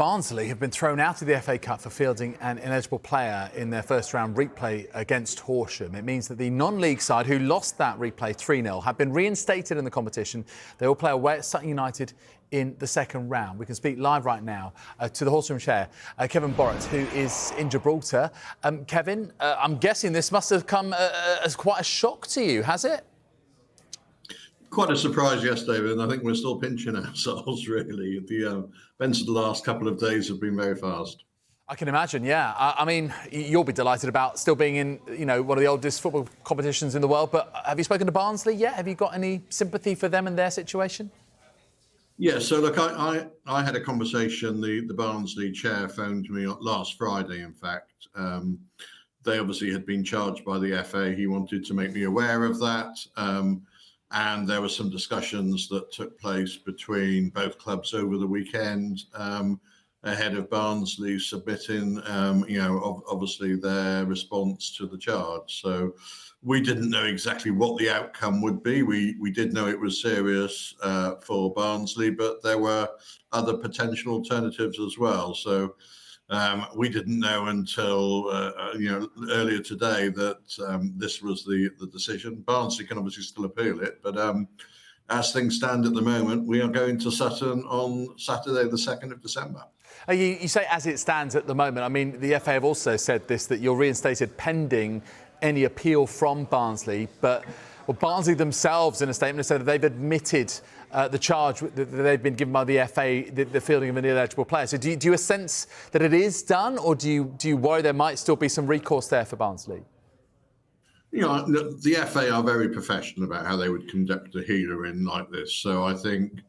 Barnsley have been thrown out of the FA Cup for fielding an ineligible player in their first round replay against Horsham. It means that the non-league side, who lost that replay 3-0, have been reinstated in the competition. They will play away at Sutton United in the second round. We can speak live right now to the Horsham chair, Kevin Borrett, who is in Gibraltar. Kevin, I'm guessing this must have come as quite a shock to you, has it? Quite a surprise yesterday, and I think we're still pinching ourselves, really. The events of the last couple of days have been very fast. I can imagine, yeah. I mean, you'll be delighted about still being in, one of the oldest football competitions in the world, but have you spoken to Barnsley yet? Have you got any sympathy for them and their situation? Yeah, so look, I had a conversation. The Barnsley chair phoned me last Friday, in fact. They obviously had been charged by the FA. He wanted to make me aware of that. And there were some discussions that took place between both clubs over the weekend ahead of Barnsley submitting, obviously their response to the charge. So we didn't know exactly what the outcome would be. We did know it was serious for Barnsley, but there were other potential alternatives as well. So we didn't know until earlier today that this was the decision. Barnsley can obviously still appeal it, but as things stand at the moment, we are going to Sutton on Saturday, the 2nd of December. You say as it stands at the moment. I mean, the FA have also said this, that you're reinstated pending any appeal from Barnsley, but Barnsley themselves in a statement have said that they've admitted the charge that they've been given by the FA, the fielding of an ineligible player. So do you sense that it is done, or do you worry there might still be some recourse there for Barnsley? The FA are very professional about how they would conduct a hearing like this. So I think,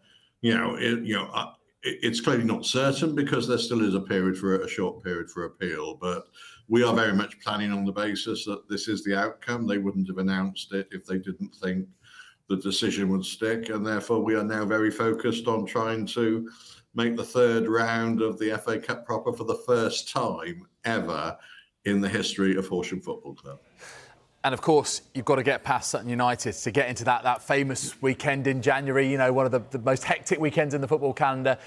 it's clearly not certain because there still is a short period for appeal. But we are very much planning on the basis that this is the outcome. They wouldn't have announced it if they didn't think the decision would stick, and therefore we are now very focused on trying to make the third round of the FA Cup proper for the first time ever in the history of Horsham Football Club. And of course, you've got to get past Sutton United to get into that famous weekend in January, one of the most hectic weekends in the football calendar.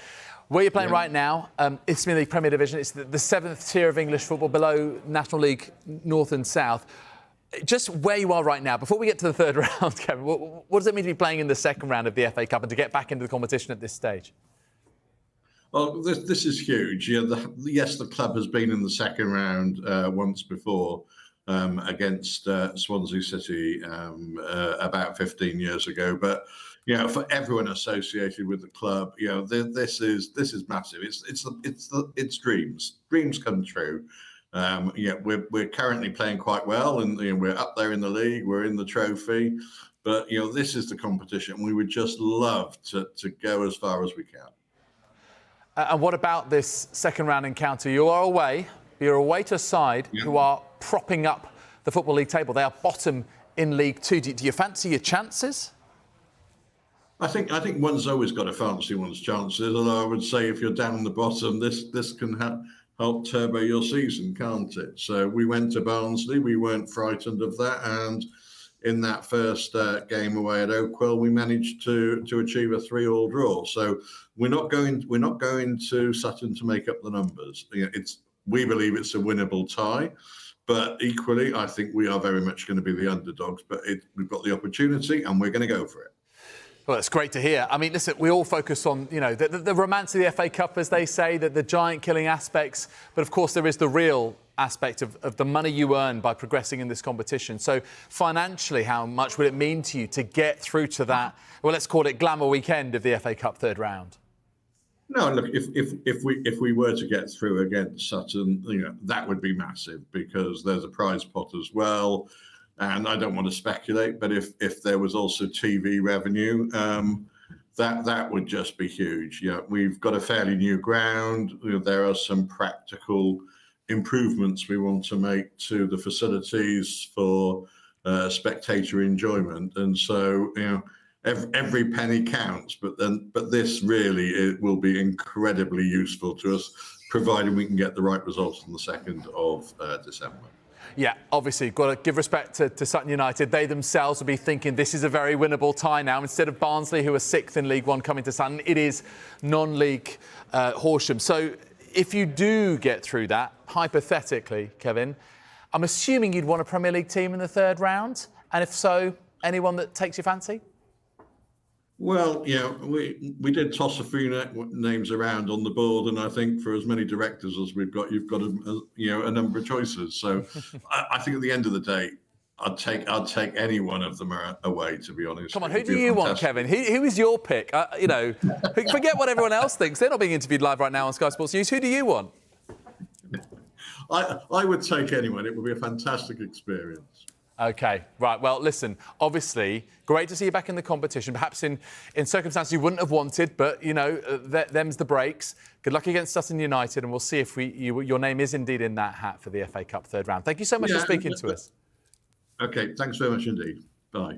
Where you're playing right now, it's in the Premier Division. It's the 7th tier of English football, below National League North and South. Just where you are right now, before we get to the third round, Kevin, what does it mean to be playing in the second round of the FA Cup and to get back into the competition at this stage? Well, this is huge. Yes, the club has been in the second round once before against Swansea City about 15 years ago. But for everyone associated with the club, this is massive. It's dreams come true. We're currently playing quite well, and we're up there in the league. We're in the trophy, but this is the competition. We would just love to go as far as we can. And what about this second round encounter? You're away to a side who are propping up the Football League table. They are bottom in League Two. Do you fancy your chances? I think one's always got to fancy one's chances. Although I would say if you're down the bottom, this can help turbo your season, can't it? So we went to Barnsley. We weren't frightened of that, and in that first game away at Oakwell, we managed to achieve a 3-3 draw. So we're not going to Sutton to make up the numbers. We believe it's a winnable tie, but equally, I think we are very much going to be the underdogs. But we've got the opportunity, and we're going to go for it. Well, it's great to hear. I mean, listen, we all focus on, the romance of the FA Cup, as they say, the giant-killing aspects. But, of course, there is the real aspect of the money you earn by progressing in this competition. So, financially, how much would it mean to you to get through to that, well, let's call it glamour weekend of the FA Cup third round? No, look, if we were to get through against Sutton, that would be massive because there's a prize pot as well. And I don't want to speculate, but if there was also TV revenue, that would just be huge. We've got a fairly new ground. There are some practical improvements we want to make to the facilities for spectator enjoyment, and so every penny counts. But this really it will be incredibly useful to us, provided we can get the right results on the 2nd of December. Yeah, obviously, got to give respect to Sutton United. They themselves will be thinking this is a very winnable tie now. Instead of Barnsley, who are 6th in League One, coming to Sutton, it is non-league Horsham. So if you do get through that, hypothetically, Kevin, I'm assuming you'd want a Premier League team in the third round, and if so, anyone that takes your fancy? Well, yeah, we did toss a few names around on the board, and I think for as many directors as we've got, you've got a number of choices. So I think at the end of the day, I'd take any one of them away, to be honest. Come on, who do you want, Kevin? Who is your pick? Forget what everyone else thinks. They're not being interviewed live right now on Sky Sports News. Who do you want? I would take anyone. It would be a fantastic experience. OK, right. Well, listen, obviously, great to see you back in the competition. Perhaps in circumstances you wouldn't have wanted, but, them's the breaks. Good luck against Sutton United, and we'll see if your name is indeed in that hat for the FA Cup third round. Thank you so much for speaking to us. OK, thanks very much indeed. Bye.